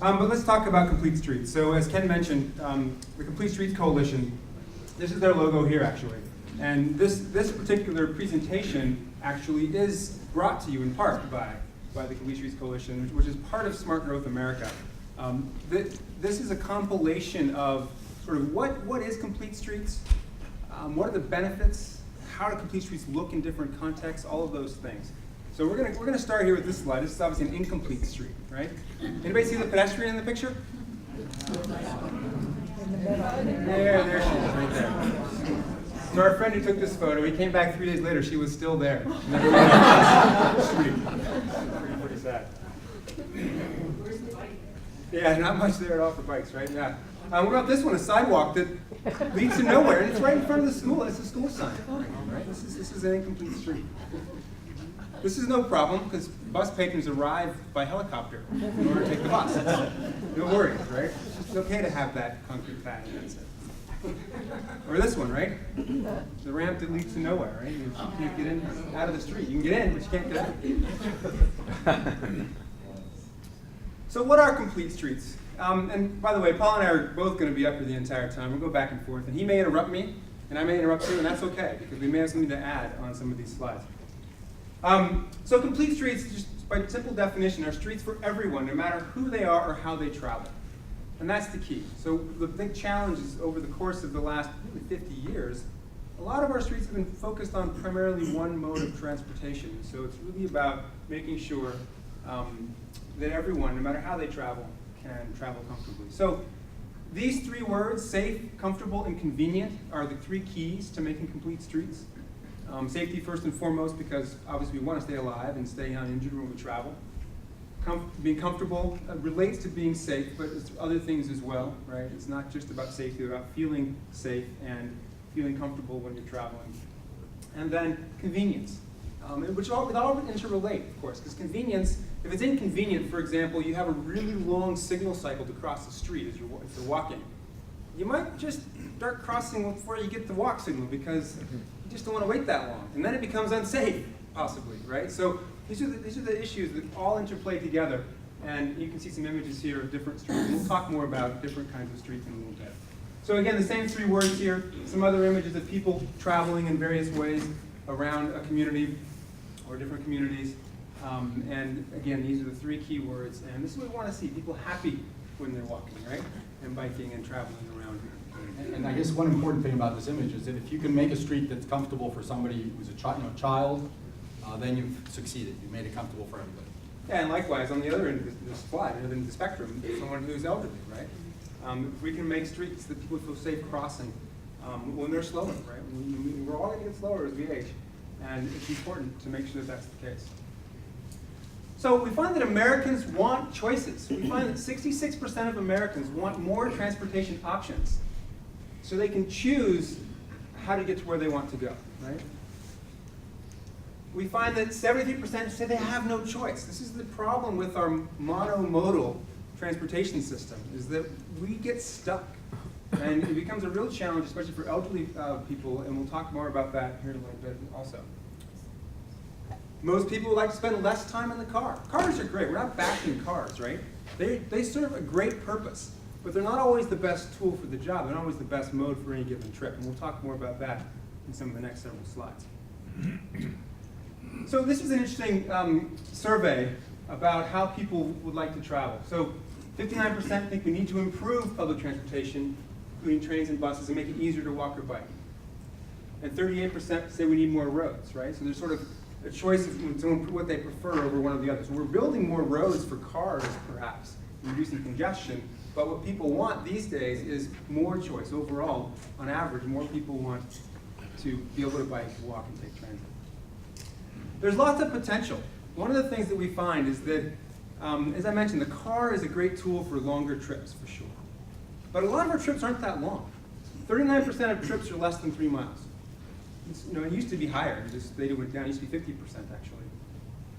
But let's talk about Complete Streets. So as Ken mentioned, the Complete Streets Coalition, this is their logo here actually. And this particular presentation actually is brought to you in part by the Complete Streets Coalition, which is part of Smart Growth America. This is a compilation of sort of what is Complete Streets, what are the benefits, how do Complete Streets look in different contexts, all of those things. So we're gonna start here with this slide. This is obviously an incomplete street, right? Anybody see the pedestrian in the picture? There she is, right there. So our friend who took this photo, he came back 3 days later, she was still there. Never made it across the street. Pretty sad. Yeah, not much there at all for bikes, right? Yeah. What about this one? A sidewalk that leads to nowhere, and it's right in front of the school. It's a school sign, right? This is an incomplete street. This is no problem because bus patrons arrive by helicopter in order to take the bus. No worries, right? It's okay to have that concrete pad, and that's it. Or this one, right? The ramp that leads to nowhere, right? You can't get in out of the street. You can get in, but you can't get out. So what are complete streets? And by the way, Paul and I are both going to be up here the entire time. We'll go back and forth. And he may interrupt me, and I may interrupt you, and that's okay, because we may have something to add on some of these slides. So complete streets, just by simple definition, are streets for everyone, no matter who they are or how they travel. And that's the key. So the big challenge is over the course of the last really 50 years, a lot of our streets have been focused on primarily one mode of transportation. So it's really about making sure that everyone, no matter how they travel, can travel comfortably. So these three words, safe, comfortable, and convenient, are the three keys to making complete streets. Safety first and foremost, because obviously we want to stay alive and stay uninjured when we travel. Being comfortable relates to being safe, but it's other things as well, right? It's not just about safety, it's about feeling safe and feeling comfortable when you're traveling. And then convenience, which all interrelate, of course, because convenience, if it's inconvenient, for example, you have a really long signal cycle to cross the street if you're walking. You might just start crossing before you get the walk signal because you just don't want to wait that long. And then it becomes unsafe, possibly, right? So these are the issues that all interplay together. And you can see some images here of different streets. And we'll talk more about different kinds of streets in a little bit. So again, the same three words here, some other images of people traveling in various ways around a community or different communities. And again, these are the three key words. And this is what we want to see, people happy when they're walking, right? And biking and traveling around here. And I guess one important thing about this image is that if you can make a street that's comfortable for somebody who's a child, then you've succeeded. You've made it comfortable for everybody. Yeah, and likewise, on the other end of the slide, other end of the spectrum, someone who's elderly, right? If we can make streets that people feel safe crossing when they're slower, right? We're all going to get slower as we age, and it's important to make sure that that's the case. So we find that Americans want choices. We find that 66% of Americans want more transportation options so they can choose how to get to where they want to go, right? We find that 73% say they have no choice. This is the problem with our monomodal transportation system, is that we get stuck. And it becomes a real challenge, especially for elderly people, and we'll talk more about that here in a little bit also. Most people like to spend less time in the car. Cars are great. We're not bashing cars, right? They serve a great purpose, but they're not always the best tool for the job. They're not always the best mode for any given trip, and we'll talk more about that in some of the next several slides. So this is an interesting survey about how people would like to travel. So 59% think we need to improve public transportation, including trains and buses, and make it easier to walk or bike. And 38% say we need more roads, right? So there's sort of a choice of what they prefer over one or the other. So we're building more roads for cars, perhaps, reducing congestion. But what people want these days is more choice overall. On average, more people want to be able to bike, walk, and take transit. There's lots of potential. One of the things that we find is that, as I mentioned, the car is a great tool for longer trips, for sure. But a lot of our trips aren't that long. 39% of trips are less than 3 miles. It used to be higher. This data went down. It used to be 50%, actually.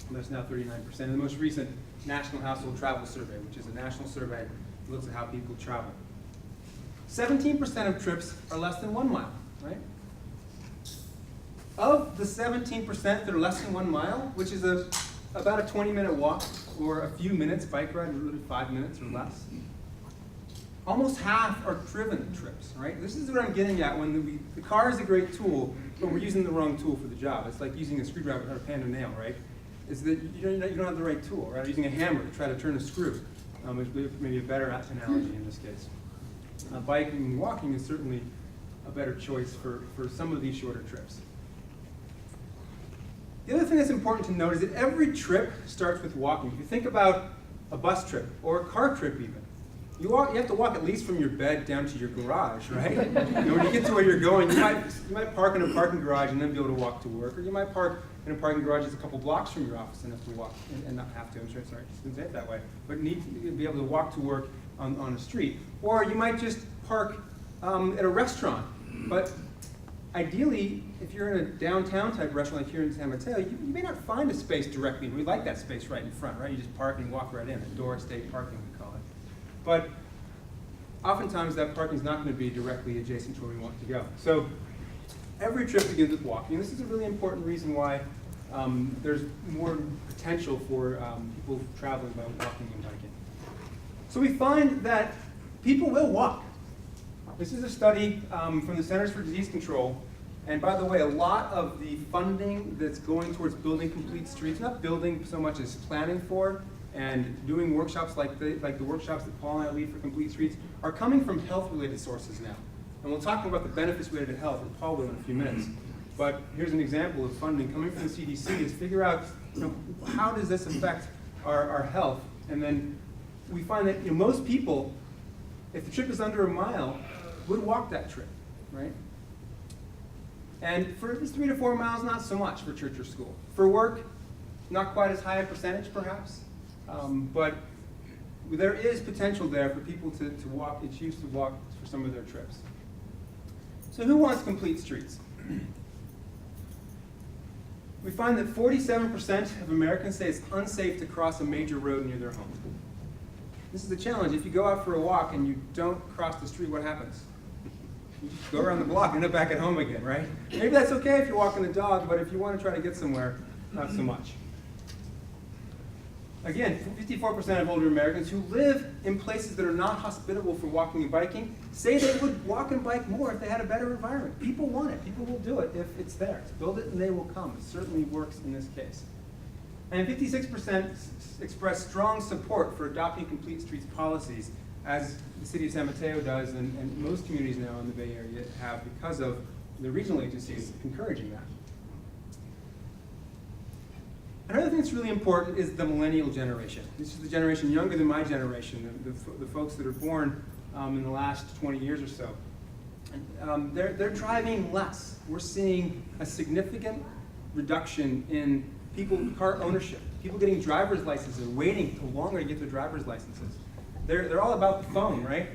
And that's now 39%. In the most recent National Household Travel Survey, which is a national survey that looks at how people travel. 17% of trips are less than 1 mile, right? Of the 17% that are less than 1 mile, which is a about a 20-minute walk or a few minutes bike ride, literally 5 minutes or less. Almost half are driven trips, right? This is what I'm getting at when the car is a great tool, but we're using the wrong tool for the job. It's like using a screwdriver or a pan and nail, right? Is that you don't have the right tool, right? Using a hammer to try to turn a screw, which maybe a better analogy in this case. Biking and walking is certainly a better choice for some of these shorter trips. The other thing that's important to note is that every trip starts with walking. If you think about a bus trip or a car trip even, you have to walk at least from your bed down to your garage, right? When you get to where you're going, you might park in a parking garage and then be able to walk to work, or you might park in a parking garage that's a couple blocks from your office and have to walk, and not have to, I'm sure, sorry, I didn't say it that way, but need to be able to walk to work on a street. Or you might just park at a restaurant, but ideally, if you're in a downtown type restaurant like here in San Mateo, you may not find a space directly. We like that space right in front, right? You just park and walk right in, a door state parking we call it. But oftentimes that parking is not going to be directly adjacent to where we want to go. So every trip begins with walking. This is a really important reason why there's more potential for people traveling by walking and biking. So we find that people will walk. This is a study from the Centers for Disease Control. And by the way, a lot of the funding that's going towards building complete streets, not building so much as planning for and doing workshops like the workshops that Paul and I lead for complete streets, are coming from health-related sources now. And we'll talk about the benefits related to health, and Paul will in a few minutes. But here's an example of funding coming from the CDC is figure out, how does this affect our health? And then we find that most people, if the trip is under a mile, would walk that trip, right? And for 3 to 4 miles, not so much for church or school. For work, not quite as high a percentage perhaps, but there is potential there for people to walk, and choose to walk for some of their trips. So who wants complete streets? We find that 47% of Americans say it's unsafe to cross a major road near their home. This is the challenge. If you go out for a walk and you don't cross the street, what happens? You just go around the block and end up back at home again, right? Maybe that's okay if you're walking the dog, but if you want to try to get somewhere, not so much. Again, 54% of older Americans who live in places that are not hospitable for walking and biking say they would walk and bike more if they had a better environment. People want it. People will do it if it's there. Build it and they will come. It certainly works in this case. And 56% express strong support for adopting complete streets policies, as the city of San Mateo does and most communities now in the Bay Area have, because of the regional agencies encouraging that. Another thing that's really important is the millennial generation. This is the generation younger than my generation, the folks that are born in the last 20 years or so. And, they're driving less. We're seeing a significant reduction in car ownership. People getting driver's licenses, waiting longer to get their driver's licenses. They're all about the phone, right?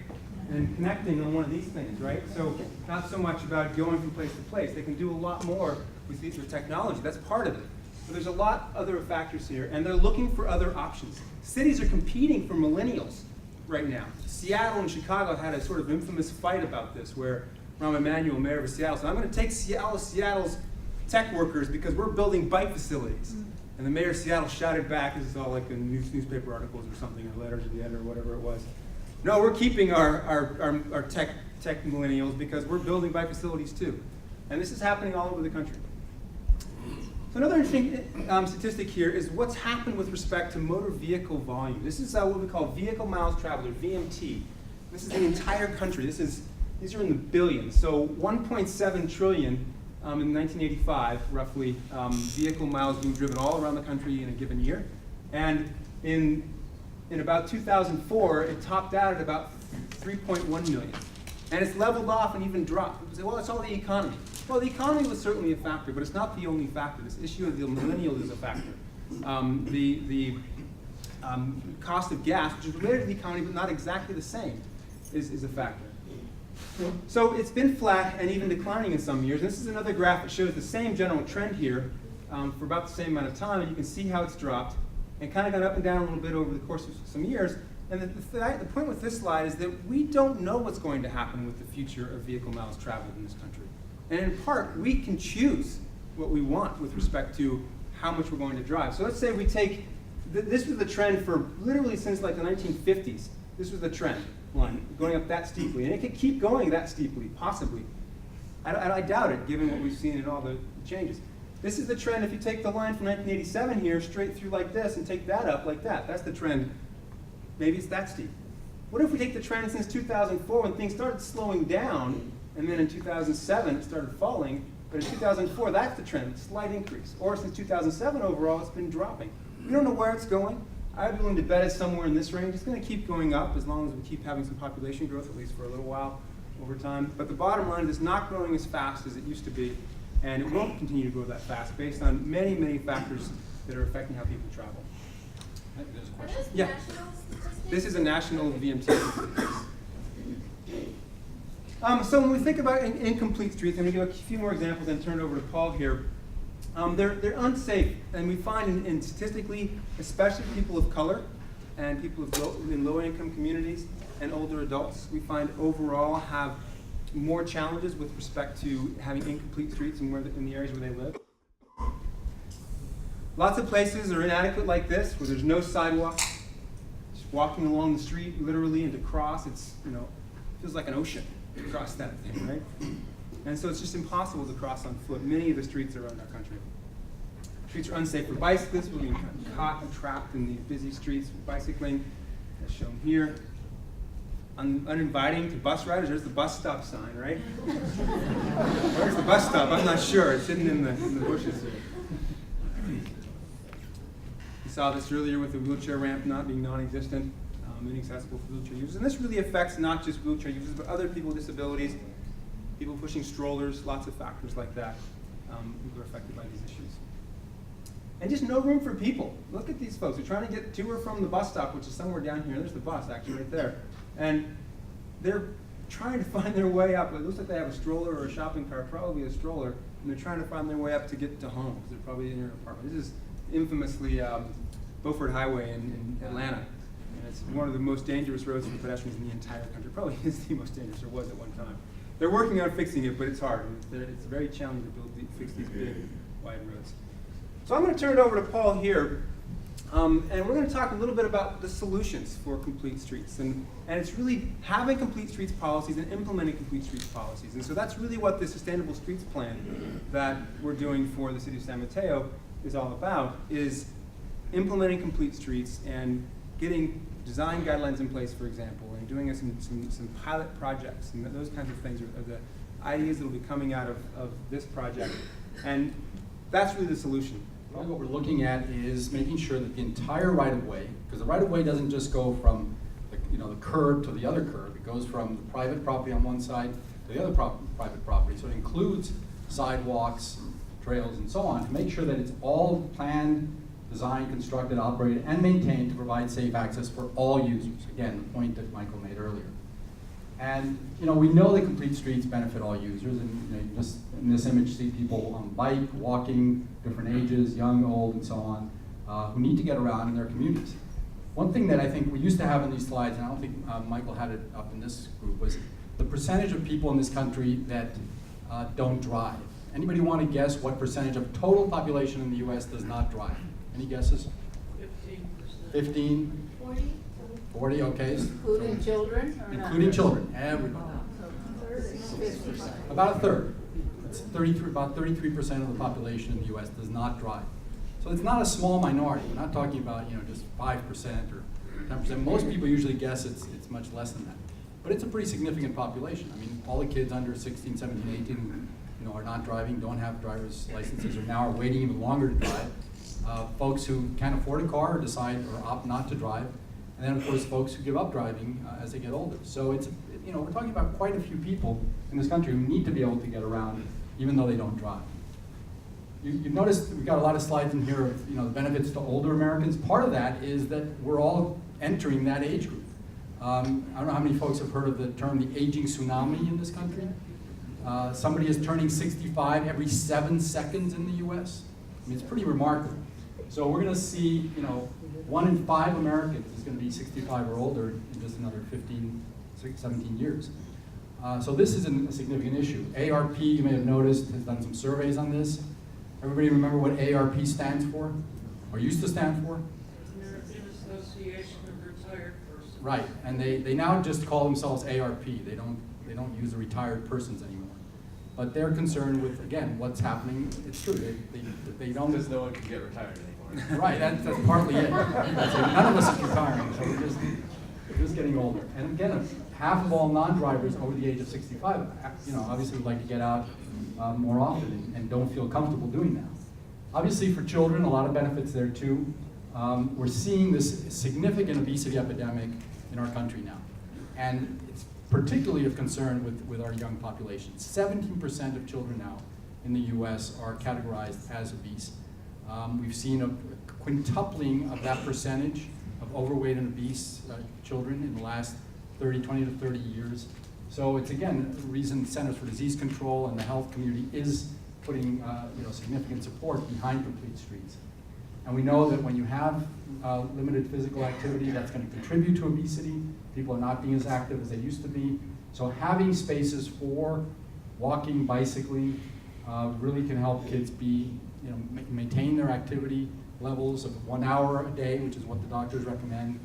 And connecting on one of these things, right? So not so much about going from place to place. They can do a lot more with their technology. That's part of it. But there's a lot of other factors here, and they're looking for other options. Cities are competing for millennials right now. Seattle and Chicago had a sort of infamous fight about this, where Rahm Emanuel, mayor of Seattle, said, I'm going to take Seattle's tech workers because we're building bike facilities. And the mayor of Seattle shouted back, this is all like in newspaper articles or something, or letters to the editor or whatever it was. No, we're keeping our tech millennials because we're building bike facilities too. And this is happening all over the country. So another interesting statistic here is what's happened with respect to motor vehicle volume. This is what we call vehicle miles traveled, or VMT. This is the entire country. These are in the billions. So 1.7 trillion in 1985, roughly, vehicle miles being driven all around the country in a given year. And in about 2004, it topped out at about 3.1 million. And it's leveled off and even dropped. People say, well, it's all the economy. Well, the economy was certainly a factor, but it's not the only factor. This issue of the millennials is a factor. The cost of gas, which is related to the economy but not exactly the same, is a factor. So it's been flat and even declining in some years. And this is another graph that shows the same general trend here for about the same amount of time. And you can see how it's dropped and kind of gone up and down a little bit over the course of some years. And the point with this slide is that we don't know what's going to happen with the future of vehicle miles traveled in this country. And in part, we can choose what we want with respect to how much we're going to drive. So let's say we take, this was the trend for literally since like the 1950s. This was the trend line, going up that steeply. And it could keep going that steeply, possibly. I doubt it, given what we've seen in all the changes. This is the trend if you take the line from 1987 here, straight through like this, and take that up like that. That's the trend. Maybe it's that steep. What if we take the trend since 2004 when things started slowing down, and then in 2007 it started falling, but in 2004 that's the trend, slight increase. Or since 2007 overall it's been dropping. We don't know where it's going. I'd be willing to bet it's somewhere in this range. It's going to keep going up as long as we keep having some population growth, at least for a little while over time. But the bottom line is not growing as fast as it used to be, and it won't continue to grow that fast based on many, many factors that are affecting how people travel. There's a question. Yeah. This is a national VMT. So when we think about incomplete streets, I'm going to give a few more examples and turn it over to Paul here. They're unsafe, and we find in statistically, especially people of color and people in low-income communities and older adults, we find overall have more challenges with respect to having incomplete streets in the areas where they live. Lots of places are inadequate like this, where there's no sidewalk. Just walking along the street, literally, and to cross, it's, feels like an ocean to cross that thing, right? And so it's just impossible to cross on foot. Many of the streets around our country. Streets are unsafe for bicyclists. We're being kind of caught and trapped in these busy streets for bicycling, as shown here. Uninviting to bus riders. There's the bus stop sign, right? Where's the bus stop? I'm not sure. It's hidden in the bushes here. You saw this earlier with the wheelchair ramp not being non-existent, inaccessible for wheelchair users. And this really affects not just wheelchair users, but other people with disabilities, people pushing strollers, lots of factors like that. People are affected by these issues. And just no room for people. Look at these folks. They're trying to get to or from the bus stop, which is somewhere down here. There's the bus, actually, right there. And they're trying to find their way up. It looks like they have a stroller or a shopping cart, probably a stroller, and they're trying to find their way up to get to home, because they're probably in their apartment. This is infamously Beaufort Highway in Atlanta. And it's one of the most dangerous roads for pedestrians in the entire country. Probably is the most dangerous, or was at one time. They're working on fixing it, but it's hard. It's very challenging to fix these big, wide roads. So I'm going to turn it over to Paul here, and we're going to talk a little bit about the solutions for complete streets. And it's really having complete streets policies and implementing complete streets policies. And so that's really what the Sustainable Streets Plan that we're doing for the city of San Mateo is all about, is implementing complete streets and getting design guidelines in place, for example, and doing some pilot projects, and those kinds of things are the ideas that will be coming out of this project. And that's really the solution. What we're looking at is making sure that the entire right-of-way, because the right-of-way doesn't just go from the curb to the other curb, it goes from the private property on one side to the other private property. So it includes sidewalks, trails, and so on, to make sure that it's all planned, designed, constructed, operated, and maintained to provide safe access for all users. Again, the point that Michael made earlier. And we know that complete streets benefit all users, and you just in this image see people on bike, walking, different ages, young, old, and so on, who need to get around in their communities. One thing that I think we used to have in these slides, and I don't think Michael had it up in this group, was the percentage of people in this country that don't drive. Anybody want to guess what percentage of total population in the US does not drive? Any guesses? 15%. 15? 40, okay. Including children? Including children, everybody. About a third. It's about 33% of the population in the US does not drive. So it's not a small minority. We're not talking about just 5% or 10%. Most people usually guess it's much less than that. But it's a pretty significant population. I mean, all the kids under 16, 17, 18 are not driving, don't have driver's licenses, or now are waiting even longer to drive. Folks who can't afford a car or decide or opt not to drive. And then, of course, folks who give up driving as they get older. So it's, we're talking about quite a few people in this country who need to be able to get around, even though they don't drive. You've noticed we've got a lot of slides in here of the benefits to older Americans. Part of that is that we're all entering that age group. I don't know how many folks have heard of the term the aging tsunami in this country. Somebody is turning 65 every 7 seconds in the US. I mean, it's pretty remarkable. So we're going to see, 1 in 5 Americans is going to be 65 or older in just another 15, 17 years. So this is a significant issue. ARP, you may have noticed, has done some surveys on this. Everybody remember what AARP stands for, or used to stand for? American Association of Retired Persons. Right, and they now just call themselves ARP. They don't use the retired persons anymore. But they're concerned with, again, what's happening. It's true, they don't. Because no one can get retired anymore. Right, that's partly it. That's it. None of us is retiring, so we're just getting older. And again, half of all non-drivers over the age of 65, obviously would like to get out more often and don't feel comfortable doing that. Obviously for children, a lot of benefits there too. We're seeing this significant obesity epidemic in our country now. And it's particularly of concern with our young population. 17% of children now in the US are categorized as obese. We've seen a quintupling of that percentage of overweight and obese children in the last 20 to 30 years. So it's, again, the reason Centers for Disease Control and the health community is putting significant support behind Complete Streets. And we know that when you have limited physical activity, that's going to contribute to obesity. People are not being as active as they used to be. So having spaces for walking, bicycling, really can help kids maintain their activity levels of 1 hour a day, which is what the doctors recommend,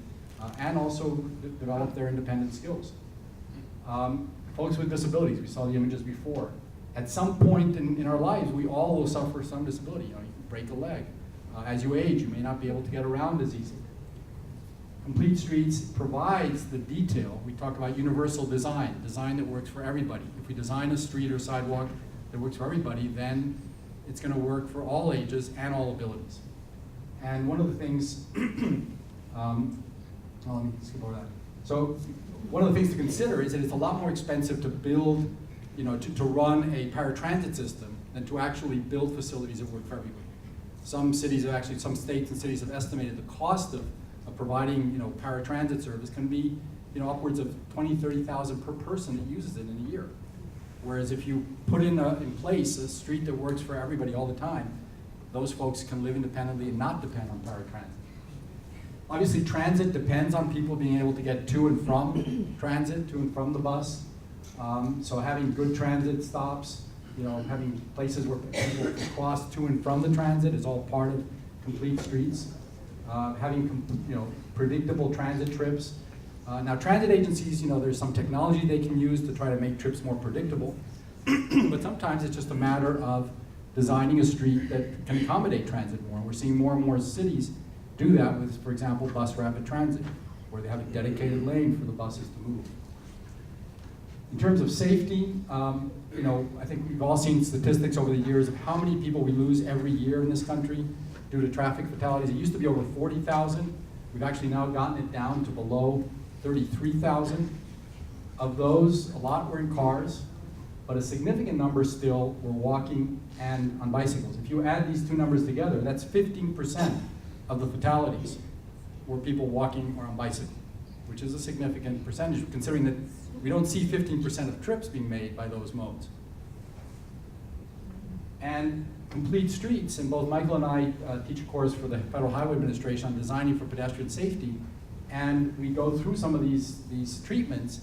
and also develop their independent skills. Folks with disabilities, we saw the images before. At some point in our lives, we all will suffer some disability. You break a leg. As you age, you may not be able to get around as easily. Complete Streets provides the detail. We talk about universal design that works for everybody. If we design a street or sidewalk that works for everybody, then it's going to work for all ages and all abilities. And one of the things, let me skip over that. So one of the things to consider is that it's a lot more expensive to build, to run a paratransit system than to actually build facilities that work for everybody. Some states and cities have estimated the cost of providing, paratransit service can be, upwards of $20,000, $30,000 per person that uses it in a year. Whereas if you put in place a street that works for everybody all the time, those folks can live independently and not depend on paratransit. Obviously, transit depends on people being able to get to and from transit, to and from the bus. So having good transit stops, having places where people can cross to and from the transit is all part of Complete Streets. Having predictable transit trips. Now transit agencies, there's some technology they can use to try to make trips more predictable, but sometimes it's just a matter of designing a street that can accommodate transit more. And we're seeing more and more cities do that with, for example, bus rapid transit, where they have a dedicated lane for the buses to move. In terms of safety, I think we've all seen statistics over the years of how many people we lose every year in this country due to traffic fatalities. It used to be over 40,000. We've actually now gotten it down to below 33,000. Of those, a lot were in cars, but a significant number still were walking and on bicycles. If you add these two numbers together, that's 15% of the fatalities were people walking or on bicycle, which is a significant percentage, considering that we don't see 15% of trips being made by those modes. And Complete Streets, and both Michael and I teach a course for the Federal Highway Administration on designing for pedestrian safety, and we go through some of these treatments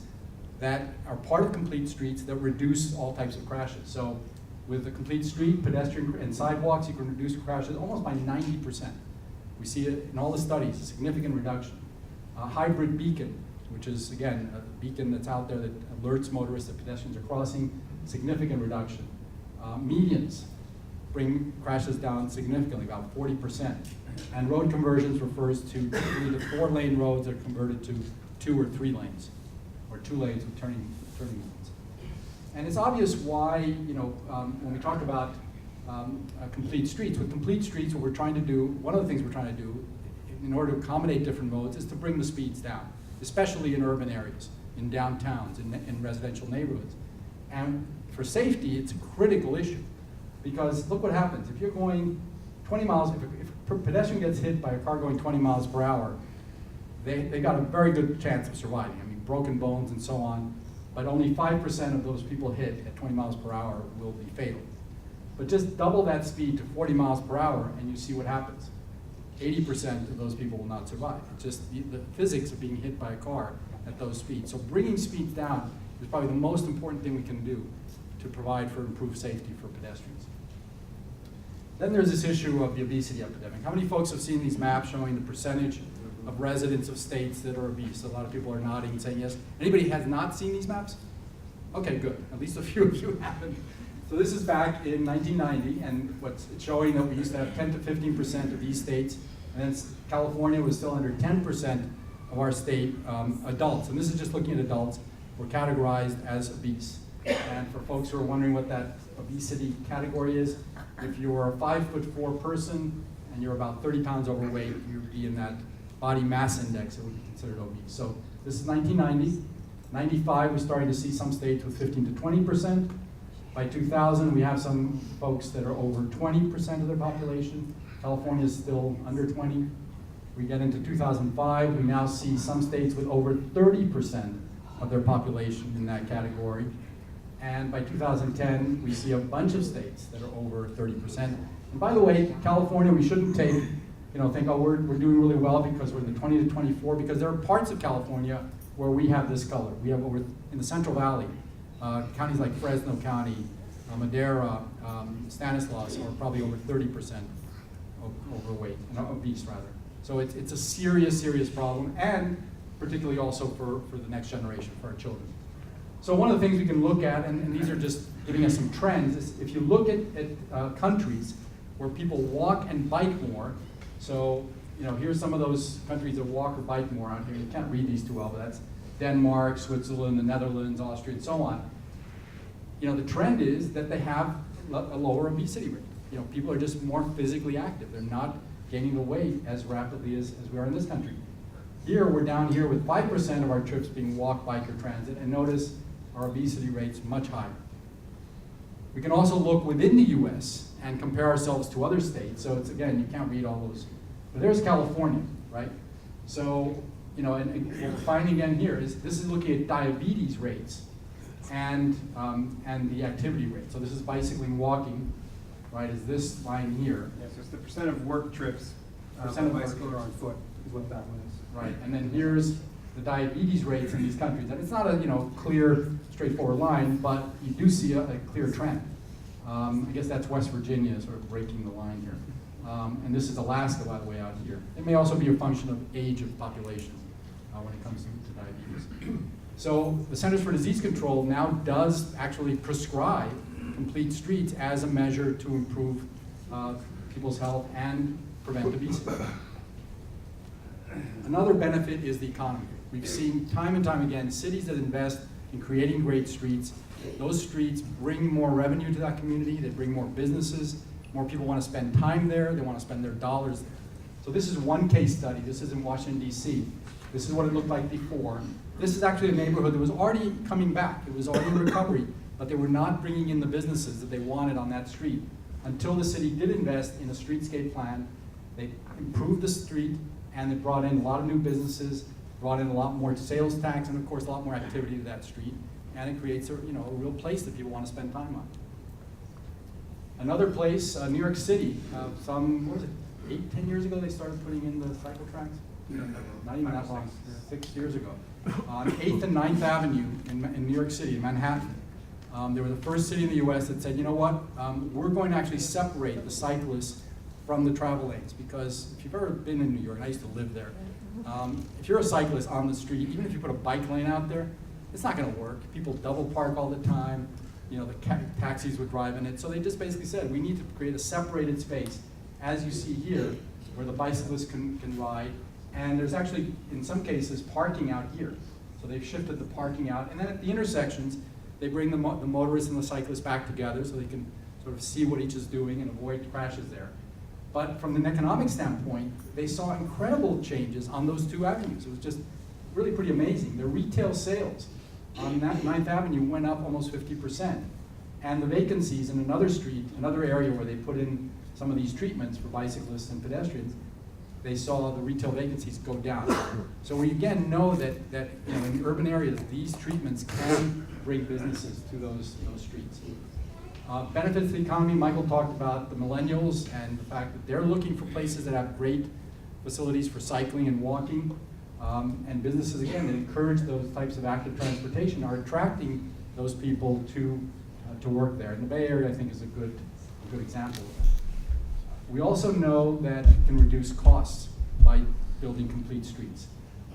that are part of Complete Streets that reduce all types of crashes. So with the Complete Street, pedestrian and sidewalks, you can reduce crashes almost by 90%. We see it in all the studies, a significant reduction. Hybrid beacon, which is, again, a beacon that's out there that alerts motorists that pedestrians are crossing, significant reduction. Medians bring crashes down significantly, about 40%. And road conversions refers to 3 to 4 lane roads that are converted to 2 or 3 lanes, or 2 lanes with turning lanes. And it's obvious why, when we talk about Complete Streets, with Complete Streets, what we're trying to do, one of the things we're trying to do in order to accommodate different modes is to bring the speeds down, especially in urban areas, in downtowns, in residential neighborhoods. And for safety, it's a critical issue, because look what happens. If you're going 20 miles, if a pedestrian gets hit by a car going 20 miles per hour, they got a very good chance of surviving. I mean, broken bones and so on, but only 5% of those people hit at 20 miles per hour will be fatal. But just double that speed to 40 miles per hour and you see what happens. 80% of those people will not survive. It's just the physics of being hit by a car at those speeds. So bringing speeds down is probably the most important thing we can do to provide for improved safety for pedestrians. Then there's this issue of the obesity epidemic. How many folks have seen these maps showing the percentage of residents of states that are obese? A lot of people are nodding and saying yes. Anybody has not seen these maps? Okay, good. At least a few of you haven't. So this is back in 1990, and it's showing that we used to have 10 to 15% of these states, and then California was still under 10% of our state adults. And this is just looking at adults were categorized as obese. And for folks who are wondering what that obesity category is, if you're a 5'4" person and you're about 30 pounds overweight, you'd be in that body mass index that would be considered obese. So this is 1990. 95, we're starting to see some states with 15 to 20%. By 2000, we have some folks that are over 20% of their population. California is still under 20. We get into 2005, we now see some states with over 30% of their population in that category. And by 2010, we see a bunch of states that are over 30%. And by the way, California, we shouldn't think, oh, we're doing really well because we're in the 20 to 24, because there are parts of California where we have this color. We have over, in the Central Valley, counties like Fresno County, Madera, Stanislaus are probably over 30% overweight, obese rather. So it's a serious, serious problem, and particularly also for the next generation, for our children. So one of the things we can look at, and these are just giving us some trends, is if you look at countries where people walk and bike more, so here's some of those countries that walk or bike more out here. You can't read these too well, but that's Denmark, Switzerland, the Netherlands, Austria, and so on. The trend is that they have a lower obesity rate. People are just more physically active. They're not gaining the weight as rapidly as we are in this country. Here, we're down here with 5% of our trips being walk, bike, or transit, and notice our obesity rate's much higher. We can also look within the US and compare ourselves to other states. So it's, again, you can't read all those. But there's California, right? So, and what we're finding again here is this is looking at diabetes rates and the activity rate. So this is bicycling, walking, right, is this line here. Yeah, so it's the percent of work trips Percent of on work. bicycle or on foot is what that one is. Right, and then here's the diabetes rates in these countries. And it's not a clear, straightforward line, but you do see a clear trend. I guess that's West Virginia sort of breaking the line here. And this is Alaska, by the way, out here. It may also be a function of age of population when it comes to diabetes. So the Centers for Disease Control now does actually prescribe complete streets as a measure to improve people's health and prevent obesity. Another benefit is the economy. We've seen time and time again, cities that invest in creating great streets, those streets bring more revenue to that community, they bring more businesses, more people want to spend time there, they want to spend their dollars there. So this is one case study. This is in Washington, D.C. This is what it looked like before. This is actually a neighborhood that was already coming back. It was already in recovery, but they were not bringing in the businesses that they wanted on that street until the city did invest in a streetscape plan. They improved the street, and they brought in a lot of new businesses, brought in a lot more sales tax, and of course a lot more activity to that street, and it creates a real place that people want to spend time on. Another place, New York City, some, what was it, 8-10 years ago they started putting in the cycle tracks? Not even that long, 6 years ago. On 8th and 9th Avenue in New York City, in Manhattan, they were the first city in the US that said, you know what, we're going to actually separate the cyclists from the travel lanes, because if you've ever been in New York, and I used to live there, if you're a cyclist on the street, even if you put a bike lane out there, it's not going to work. People double park all the time. The taxis would drive in it. So they just basically said, we need to create a separated space, as you see here, where the bicyclists can ride. And there's actually, in some cases, parking out here. So they've shifted the parking out. And then at the intersections, they bring the motorists and the cyclists back together so they can sort of see what each is doing and avoid crashes there. But from an economic standpoint, they saw incredible changes on those two avenues. It was just really pretty amazing. Their retail sales on that 9th Avenue went up almost 50%. And the vacancies in another street, another area where they put in some of these treatments for bicyclists and pedestrians, they saw the retail vacancies go down. So we again know that in urban areas, these treatments can bring businesses to those streets. Benefits to the economy, Michael talked about the millennials and the fact that they're looking for places that have great facilities for cycling and walking. And businesses, again, that encourage those types of active transportation are attracting those people to work there. And the Bay Area, I think, is a good example of that. We also know that it can reduce costs by building complete streets.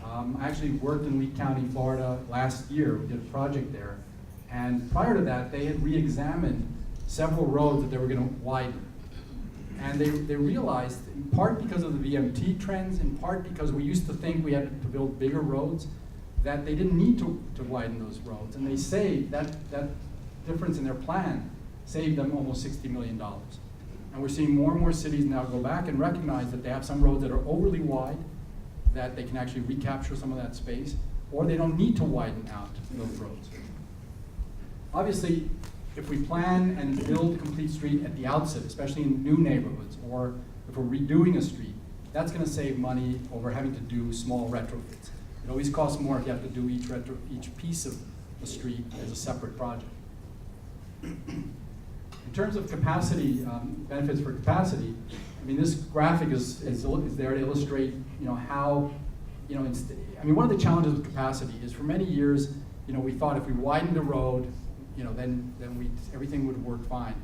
I actually worked in Lee County, Florida last year. We did a project there. And prior to that, they had re-examined several roads that they were going to widen. And they realized, in part because of the VMT trends, in part because we used to think we had to build bigger roads, that they didn't need to widen those roads. And they saved, that difference in their plan saved them almost $60 million. And we're seeing more and more cities now go back and recognize that they have some roads that are overly wide, that they can actually recapture some of that space, or they don't need to widen out those roads. Obviously, if we plan and build a complete street at the outset, especially in new neighborhoods, or if we're redoing a street, that's going to save money over having to do small retrofits. It always costs more if you have to do each piece of the street as a separate project. In terms of capacity, benefits for capacity, I mean, this graphic is there to illustrate, how, one of the challenges with capacity is for many years, we thought if we widened the road, then everything would work fine.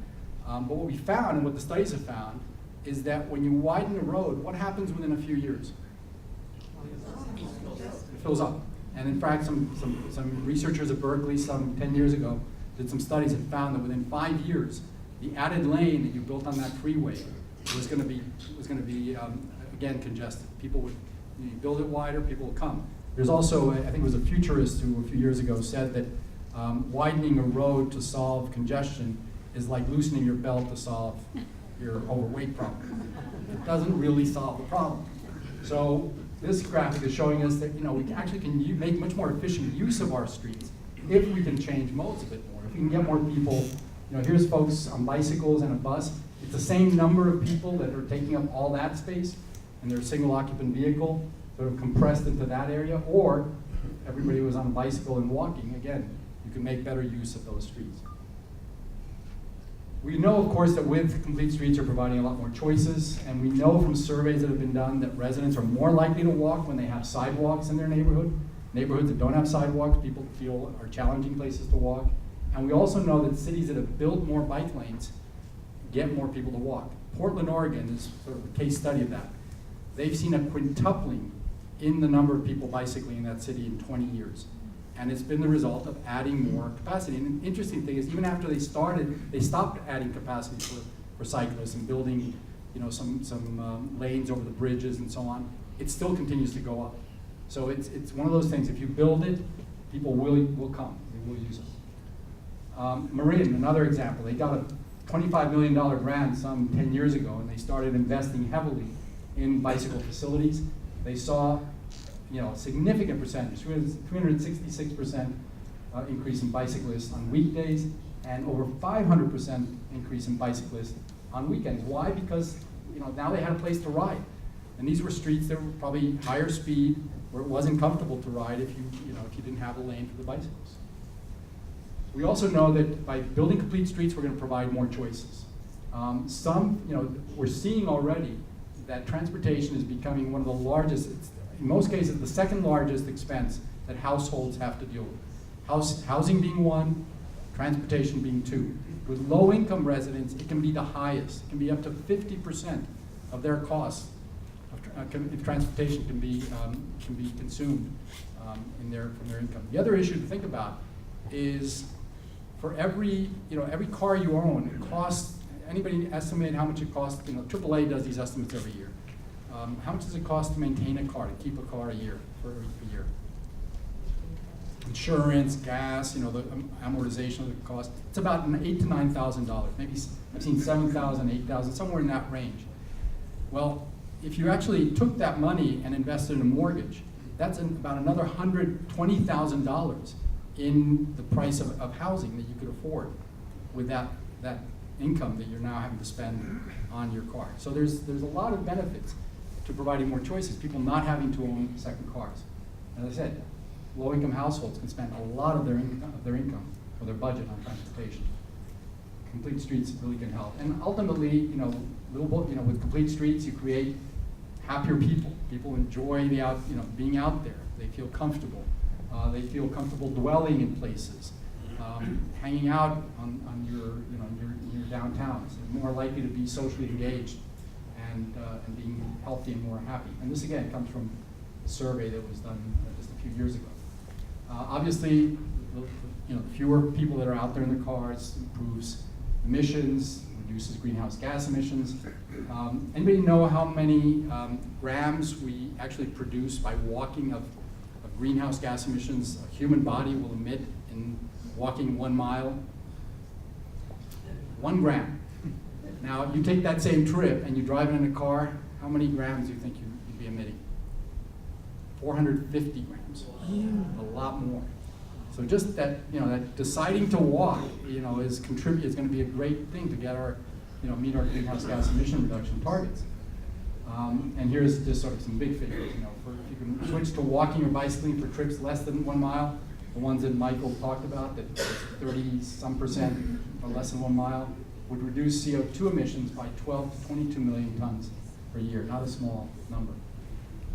But what we found, and what the studies have found, is that when you widen the road, what happens within a few years? It fills up. And in fact, some researchers at Berkeley, some 10 years ago, did some studies and found that within 5 years, the added lane that you built on that freeway was going to be again congested. People would, you build it wider, people will come. There's also, I think it was a futurist who a few years ago said that widening a road to solve congestion is like loosening your belt to solve your overweight problem. It doesn't really solve the problem. So this graphic is showing us that we actually can make much more efficient use of our streets if we can change modes a bit more. If we can get more people, here's folks on bicycles and a bus. It's the same number of people that are taking up all that space, and they're a single occupant vehicle, sort of compressed into that area, or everybody was on a bicycle and walking, again, you can make better use of those streets. We know, of course, that with complete streets you're providing a lot more choices, and we know from surveys that have been done that residents are more likely to walk when they have sidewalks in their neighborhood. Neighborhoods that don't have sidewalks, people feel are challenging places to walk. And we also know that cities that have built more bike lanes get more people to walk. Portland, Oregon is sort of a case study of that. They've seen a quintupling in the number of people bicycling in that city in 20 years. And it's been the result of adding more capacity. And the interesting thing is, even after they stopped adding capacity for cyclists and building, some lanes over the bridges and so on. It still continues to go up. So it's one of those things. If you build it, people will come. They will use it. Marin, another example. They got a $25 million grant some 10 years ago, and they started investing heavily in bicycle facilities. They saw a significant percentage, 366% increase in bicyclists on weekdays, and over 500% increase in bicyclists on weekends. Why? Because now they had a place to ride. And these were streets that were probably higher speed, where it wasn't comfortable to ride if you didn't have a lane for the bicycles. We also know that by building complete streets, we're going to provide more choices. We're seeing already that transportation is becoming one of the largest, in most cases, the second largest expense that households have to deal with. Housing being one, transportation being two. With low-income residents, it can be the highest. It can be up to 50% of their costs if transportation can be consumed from their income. The other issue to think about is for every car you own, it costs. Anybody estimate how much it costs? AAA does these estimates every year. How much does it cost to maintain a car, to keep a car for a year? Insurance, gas, the amortization of the cost. It's about $8,000 to $9,000. Maybe I've seen $7,000, $8,000, somewhere in that range. Well, if you actually took that money and invested in a mortgage, that's about another $120,000 in the price of housing that you could afford with that income that you're now having to spend on your car. So there's a lot of benefits to providing more choices, people not having to own second cars. As I said, low-income households can spend a lot of their income or their budget on transportation. Complete streets really can help. And ultimately, with complete streets, you create happier people. People enjoy being out there. They feel comfortable. They feel comfortable dwelling in places, hanging out on your downtowns. They're more likely to be socially engaged. and being healthy and more happy. And this again comes from a survey that was done just a few years ago. Obviously, the fewer people that are out there in the cars improves emissions, reduces greenhouse gas emissions. Anybody know how many grams we actually produce by walking of greenhouse gas emissions a human body will emit in walking 1 mile? 1 gram. Now, you take that same trip and you drive it in a car, how many grams do you think you'd be emitting? 450 grams, a lot more. So just that, that deciding to walk, is going to be a great thing to get our, meet our greenhouse gas emission reduction targets. And here's just sort of some big figures. If you can switch to walking or bicycling for trips less than 1 mile, the ones that Michael talked about, that 30-some% or less than 1 mile, would reduce CO2 emissions by 12 to 22 million tons per year. Not a small number.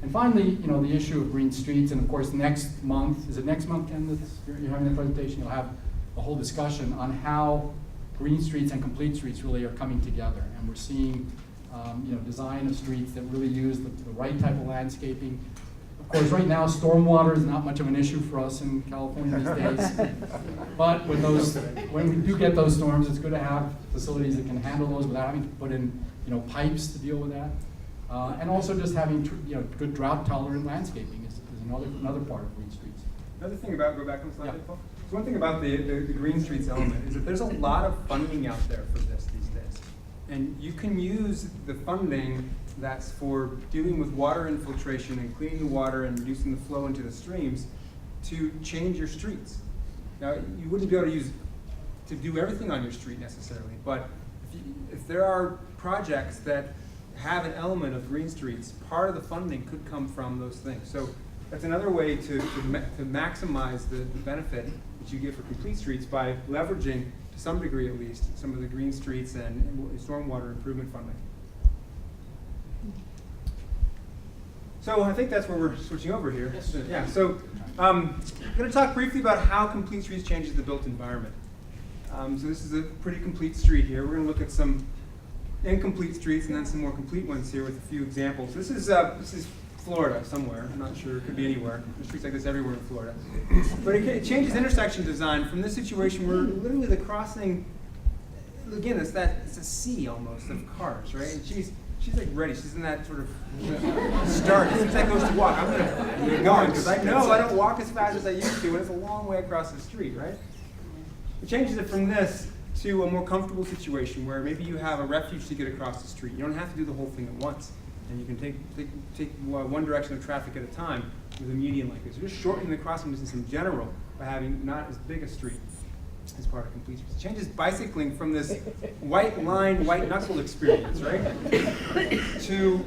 And finally, the issue of green streets, and of course next month, is it next month, Ken, that you're having the presentation? You'll have a whole discussion on how green streets and complete streets really are coming together. And we're seeing design of streets that really use the right type of landscaping. Of course, right now, stormwater is not much of an issue for us in California these days. But when we do get those storms, it's good to have facilities that can handle those without having to put in, pipes to deal with that. And also just having, good drought-tolerant landscaping is another part of green streets. Another thing about, go back on the slide, Yeah. Paul. So one thing about the green streets element is that there's a lot of funding out there for this these days. And you can use the funding that's for dealing with water infiltration and cleaning the water and reducing the flow into the streams to change your streets. Now, you wouldn't be able to do everything on your street necessarily, but if there are projects that have an element of green streets, part of the funding could come from those things. So that's another way to maximize the benefit that you get for complete streets by leveraging, to some degree at least, some of the green streets and stormwater improvement funding. So I think that's where we're switching over here. Yes. Yeah, so I'm going to talk briefly about how complete streets changes the built environment. So this is a pretty complete street here. We're going to look at some incomplete streets and then some more complete ones here with a few examples. This is Florida somewhere. I'm not sure. It could be anywhere. There's streets like this everywhere in Florida. But it changes intersection design from this situation where literally the crossing, again, it's a sea almost of cars, right? And she's like ready. She's in that sort of start. As soon as I goes to walk, I'm going to get going because I know I don't walk as fast as I used to, and it's a long way across the street, right? It changes it from this to a more comfortable situation where maybe you have a refuge to get across the street. You don't have to do the whole thing at once, and you can take one direction of traffic at a time with a median like this. You're just shortening the crossing distance in general by having not as big a street as part of complete streets. It changes bicycling from this white line, white knuckle experience, right, to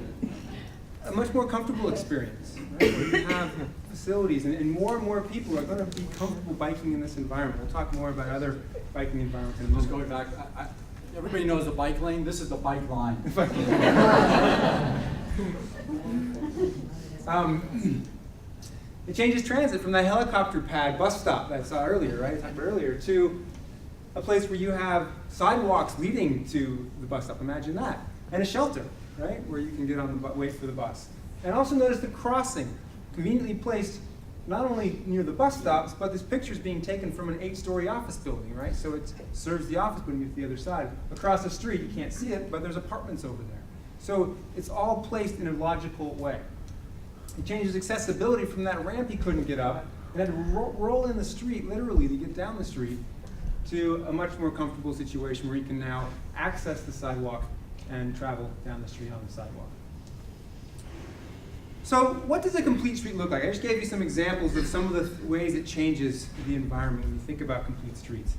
a much more comfortable experience, right, where you have facilities and more people are going to be comfortable biking in this environment. We'll talk more about other biking environments in a Just moment. going back, everybody knows the bike lane. This is the bike line. It changes transit from that helicopter pad bus stop that I saw earlier, right? I talked about earlier, to a place where you have sidewalks leading to the bus stop. Imagine that. And a shelter, right? Where you can get on the wait for the bus. And also notice the crossing, conveniently placed not only near the bus stops, but this picture is being taken from an 8-story office building, right? So it serves the office building at the other side. Across the street, you can't see it, but there's apartments over there. So it's all placed in a logical way. It changes accessibility from that ramp he couldn't get up and had to roll in the street, literally, to get down the street, to a much more comfortable situation where you can now access the sidewalk and travel down the street on the sidewalk. So what does a complete street look like? I just gave you some examples of some of the ways it changes the environment when you think about complete streets.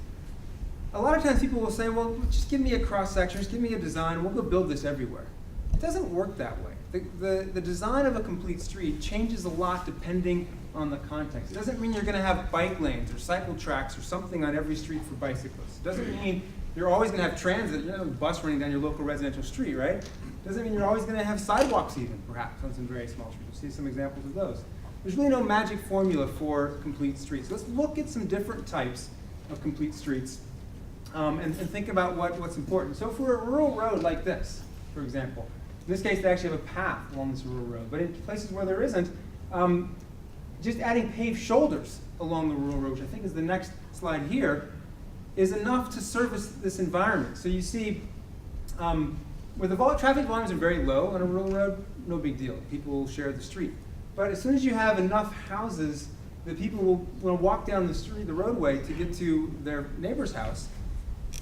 A lot of times people will say, well, just give me a cross-section, just give me a design, we'll go build this everywhere. It doesn't work that way. The design of a complete street changes a lot depending on the context. It doesn't mean you're going to have bike lanes or cycle tracks or something on every street for bicyclists. It doesn't mean you're always going to have transit, a bus running down your local residential street, right? It doesn't mean you're always going to have sidewalks even, perhaps, on some very small streets. You'll see some examples of those. There's really no magic formula for complete streets. Let's look at some different types of complete streets and think about what's important. So for a rural road like this, for example, In this case, they actually have a path along this rural road. But in places where there isn't, just adding paved shoulders along the rural road, which I think is the next slide here, is enough to service this environment. So you see, where the traffic volumes are very low on a rural road, no big deal. People will share the street. But as soon as you have enough houses that people will want to walk down the street, the roadway, to get to their neighbor's house,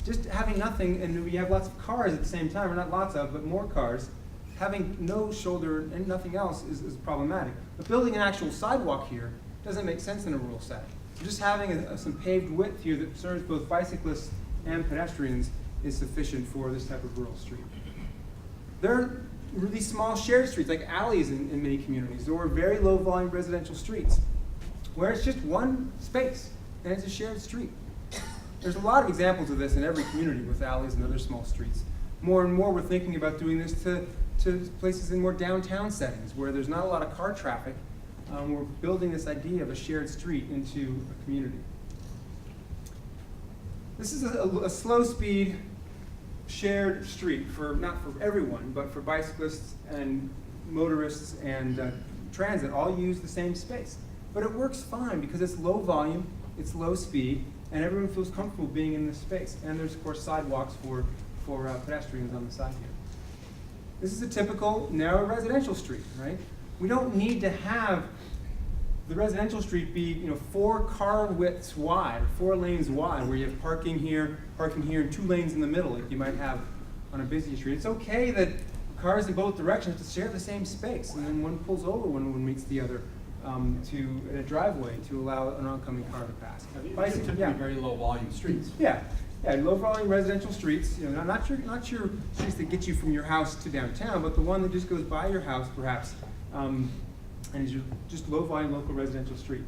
just having nothing, and we have lots of cars at the same time, or not lots of, but more cars, having no shoulder and nothing else is problematic. But building an actual sidewalk here doesn't make sense in a rural setting. So just having some paved width here that serves both bicyclists and pedestrians is sufficient for this type of rural street. There are really small shared streets, like alleys in many communities, or very low volume residential streets, where it's just one space, and it's a shared street. There's a lot of examples of this in every community with alleys and other small streets. More and more we're thinking about doing this to places in more downtown settings where there's not a lot of car traffic. We're building this idea of a shared street into a community. This is a slow speed shared street not for everyone, but for bicyclists and motorists and transit all use the same space. But it works fine because it's low volume, it's low speed, and everyone feels comfortable being in this space. And there's, of course, sidewalks for pedestrians on the side here. This is a typical narrow residential street, right? We don't need to have the residential street be 4 car widths wide, or 4 lanes wide, where you have parking here, and 2 lanes in the middle, like you might have on a busy street. It's okay that cars in both directions to share the same space, and then one pulls over when one meets the other to a driveway to allow an oncoming car to pass. Typically very low volume streets. Yeah, low volume residential streets. Not your streets that get you from your house to downtown, but the one that just goes by your house, perhaps, and is just low volume local residential street.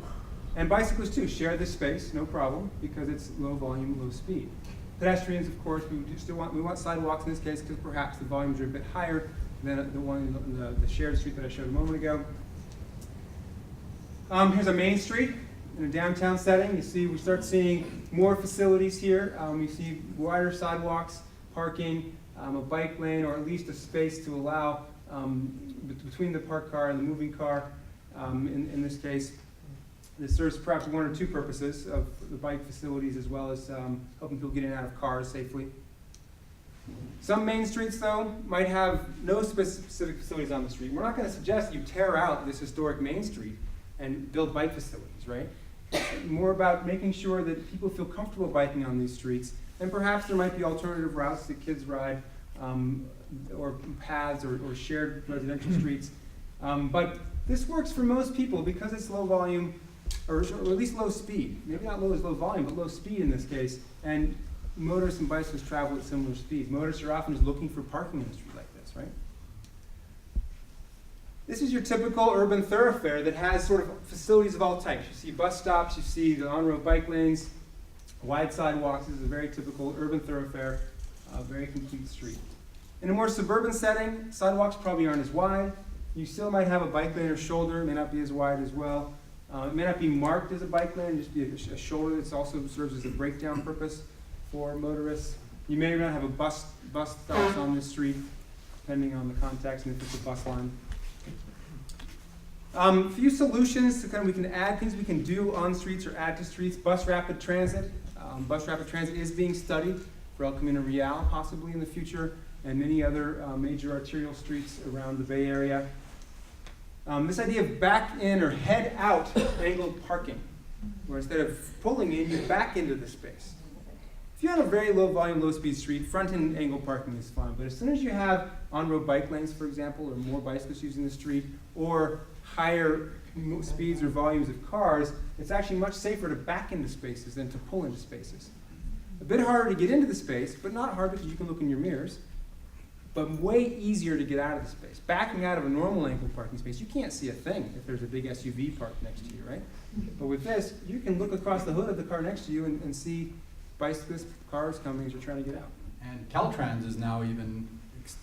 And bicyclists too share this space, no problem, because it's low volume, low speed. Pedestrians, of course, we want sidewalks in this case because perhaps the volumes are a bit higher than the one in the shared street that I showed a moment ago. Here's a main street in a downtown setting. We start seeing more facilities here. We see wider sidewalks, parking, a bike lane, or at least a space to allow between the parked car and the moving car. In this case, this serves perhaps 1 or 2 purposes of the bike facilities, as well as helping people get in and out of cars safely. Some main streets, though, might have no specific facilities on the street. We're not going to suggest you tear out this historic main street and build bike facilities, right? More about making sure that people feel comfortable biking on these streets, and perhaps there might be alternative routes that kids ride, or paths or shared residential streets. But this works for most people because it's low volume, or at least low speed. Maybe not low as low volume, but low speed in this case. And motorists and bicyclists travel at similar speeds. Motorists are often just looking for parking in a street like this, right? This is your typical urban thoroughfare that has sort of facilities of all types. You see bus stops, you see the on-road bike lanes, wide sidewalks. This is a very typical urban thoroughfare, very complete street. In a more suburban setting, sidewalks probably aren't as wide. You still might have a bike lane or shoulder. It may not be as wide as well. It may not be marked as a bike lane, just be a shoulder that also serves as a breakdown purpose for motorists. You may not have a bus stops on this street, depending on the context and if it's a bus line. A few solutions to we can add things we can do on streets or add to streets. Bus rapid transit. Bus rapid transit is being studied for El Camino Real, possibly in the future, and many other major arterial streets around the Bay Area. This idea of back in or head out angled parking, where instead of pulling in, you back into the space. If you have a very low volume, low speed street, front end angle parking is fine. But as soon as you have on-road bike lanes, for example, or more bicyclists using the street, or higher speeds or volumes of cars, it's actually much safer to back into spaces than to pull into spaces. A bit harder to get into the space, but not hard because you can look in your mirrors, but way easier to get out of the space. Backing out of a normal angle parking space, you can't see a thing if there's a big SUV parked next to you, right? But with this, you can look across the hood of the car next to you and see bicyclists, cars coming as you're trying to get out. And Caltrans is now even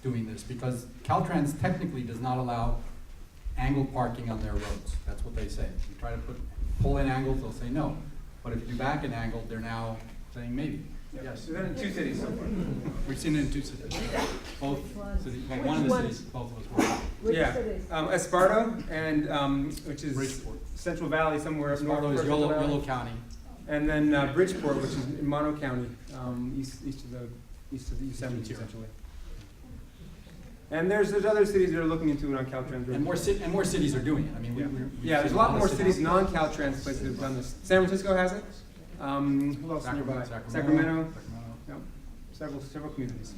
doing this because Caltrans technically does not allow angle parking on their roads. That's what they say. If you try to pull in angles, they'll say no. But if you do back an angle, they're now saying maybe. Yes. We've done it in 2 cities so far. We've seen it in 2 cities. Both cities, well, one of the cities, both of us were. Which Yeah, cities? Esparto and, which is Bridgeport. Central Valley somewhere up north. Sparta is of Central Valley. Yolo County. And then Bridgeport, which is in Mono County, east of the Yosemite, essentially. And there's other cities that are looking into it on Caltrans. And more cities are doing it. I mean, Yeah, we've yeah, there's seen a lot more of cities, non-Caltrans places that have done this. San Francisco has it. Who else nearby? Sacramento. Yep. Several communities.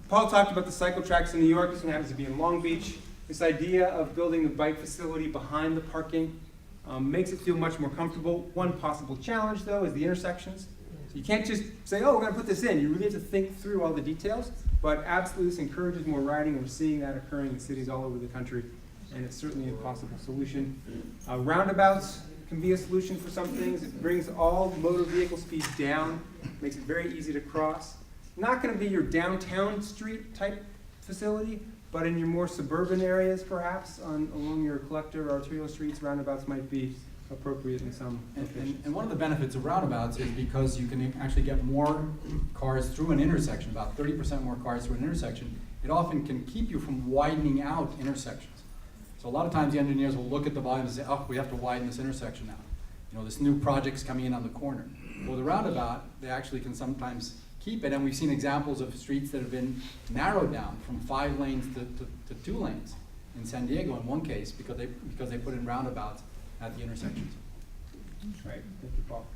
Paul talked about the cycle tracks in New York. This one happens to be in Long Beach. This idea of building the bike facility behind the parking makes it feel much more comfortable. One possible challenge, though, is the intersections. So you can't just say, oh, we're going to put this in. You really have to think through all the details. But absolutely, this encourages more riding, and we're seeing that occurring in cities all over the country. And it's certainly a possible solution. Roundabouts can be a solution for some things. It brings all motor vehicle speeds down, makes it very easy to cross. Not going to be your downtown street type facility, but in your more suburban areas, perhaps, along your collector or arterial streets, roundabouts might be appropriate in some locations. And one of the benefits of roundabouts is because you can actually get more cars through an intersection, about 30% more cars through an intersection. It often can keep you from widening out intersections. So a lot of times the engineers will look at the volume and say, oh, we have to widen this intersection now. You know, this new project's coming in on the corner. Well, the roundabout, they actually can sometimes keep it, and we've seen examples of streets that have been narrowed down from 5 lanes to 2 lanes in San Diego in one case because they put in roundabouts at the intersections. Right, thank you, Paul.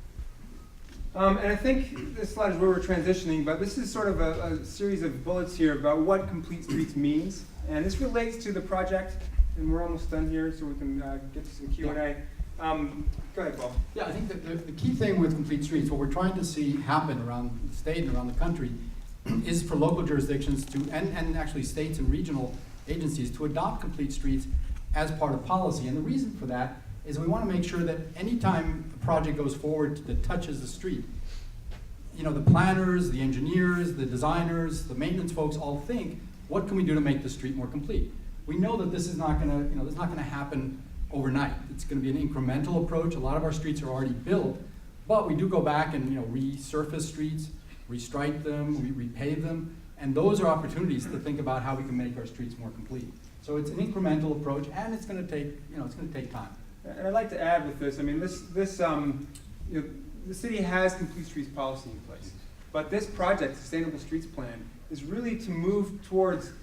And I think this slide is where we're transitioning, but this is sort of a series of bullets here about what Complete Streets means. And this relates to the project, and we're almost done here, so we can get to some Q&A. Go ahead, Paul. Yeah, I think that the key thing with Complete Streets, what we're trying to see happen around the state and around the country, is for local jurisdictions to, and actually states and regional agencies, to adopt Complete Streets as part of policy. And the reason for that is we want to make sure that anytime a project goes forward that touches the street, you know, the planners, the engineers, the designers, the maintenance folks all think, what can we do to make the street more complete? We know that this is not going to, this is not going to happen overnight. It's going to be an incremental approach. A lot of our streets are already built, but we do go back and resurface streets, restripe them, repave them, and those are opportunities to think about how we can make our streets more complete. So it's an incremental approach, and it's going to take, it's going to take time. And I'd like to add with this, I mean, the city has Complete Streets policy in place, but this project, Sustainable Streets Plan, is really to move towards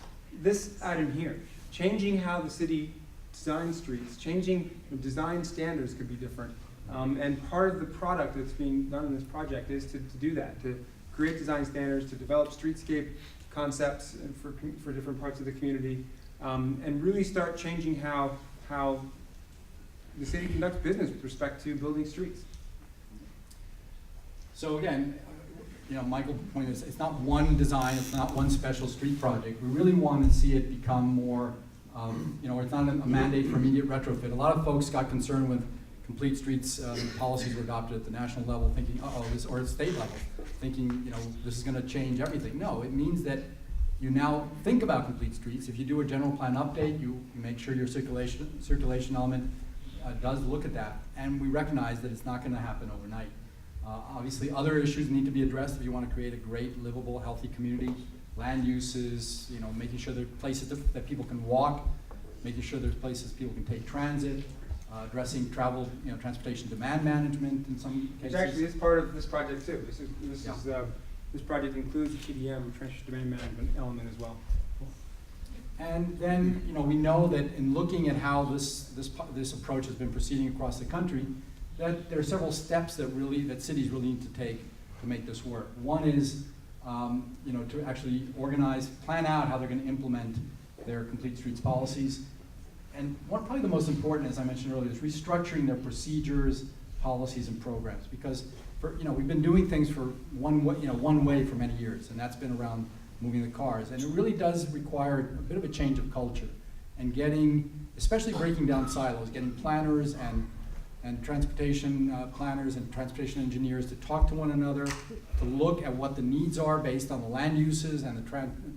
this item here, changing how the city designs streets, changing the design standards could be different. And part of the product that's being done in this project is to do that, to create design standards, to develop streetscape concepts for different parts of the community, and really start changing how the city conducts business with respect to building streets. So again, Michael pointed out, it's not one design, it's not one special street project. We really want to see it become more, it's not a mandate for immediate retrofit. A lot of folks got concerned with Complete Streets policies were adopted at the national level, thinking, or at state level, thinking, this is going to change everything. No, it means that you now think about Complete Streets. If you do a general plan update, you make sure your circulation element does look at that, and we recognize that it's not going to happen overnight. Obviously, other issues need to be addressed if you want to create a great, livable, healthy community. Land uses, making sure there are places that people can walk, making sure there's places people can take transit, addressing travel, transportation demand management in some cases. Which actually is part of this project too. This project includes the TDM, transportation demand management element as well. And then, we know that in looking at how this approach has been proceeding across the country, that there are several steps that cities really need to take to make this work. One is, to actually plan out how they're going to implement their Complete Streets policies. And probably the most important, as I mentioned earlier, is restructuring their procedures, policies, and programs. Because we've been doing things for one way for many years, and that's been around moving the cars. And it really does require a bit of a change of culture and especially breaking down silos, getting planners and transportation planners and transportation engineers to talk to one another, to look at what the needs are based on the land uses and the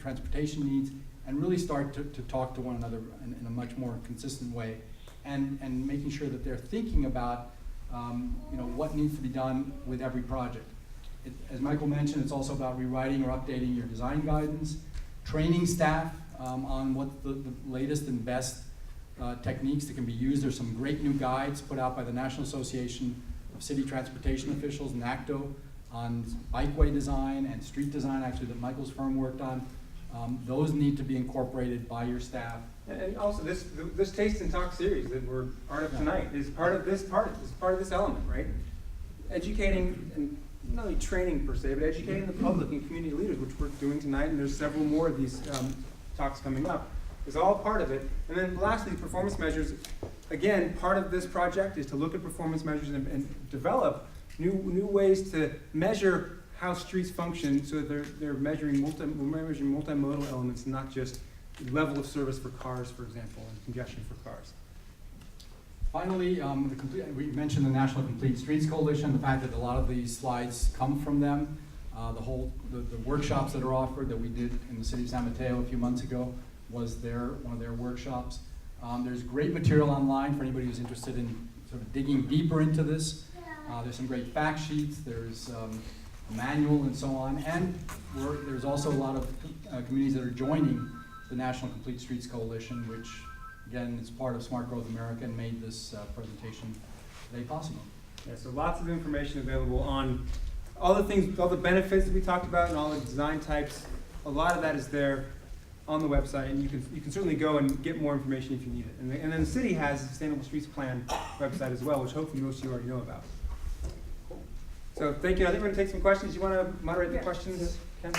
transportation needs, and really start to talk to one another in a much more consistent way, and making sure that they're thinking about what needs to be done with every project. As Michael mentioned, it's also about rewriting or updating your design guidance, training staff on what the latest and best techniques that can be used. There's some great new guides put out by the National Association of City Transportation Officials, NACTO, on bikeway design and street design, actually, that Michael's firm worked on. Those need to be incorporated by your staff. And also, this Taste and Talk series that we're part of tonight is part of this element, right? Educating, and not only training per se, but educating the public and community leaders, which we're doing tonight, and there's several more of these talks coming up, is all part of it. And then lastly, performance measures. Again, part of this project is to look at performance measures and develop new ways to measure how streets function, so that they're measuring multimodal elements, not just level of service for cars, for example, and congestion for cars. Finally, we mentioned the National Complete Streets Coalition, the fact that a lot of these slides come from them. The workshops that are offered that we did in the city of San Mateo a few months ago was one of their workshops. There's great material online for anybody who's interested in sort of digging deeper into this. There's some great fact sheets, there's a manual and so on, and there's also a lot of communities that are joining the National Complete Streets Coalition, which again is part of Smart Growth America and made this presentation today possible. Yeah, so lots of information available on all the things, all the benefits that we talked about and all the design types. A lot of that is there on the website, and you can certainly go and get more information if you need it. And then the city has a Sustainable Streets Plan website as well, which hopefully most of you already know about. So thank you. I think we're going to take some questions. You want to moderate the questions, Ken?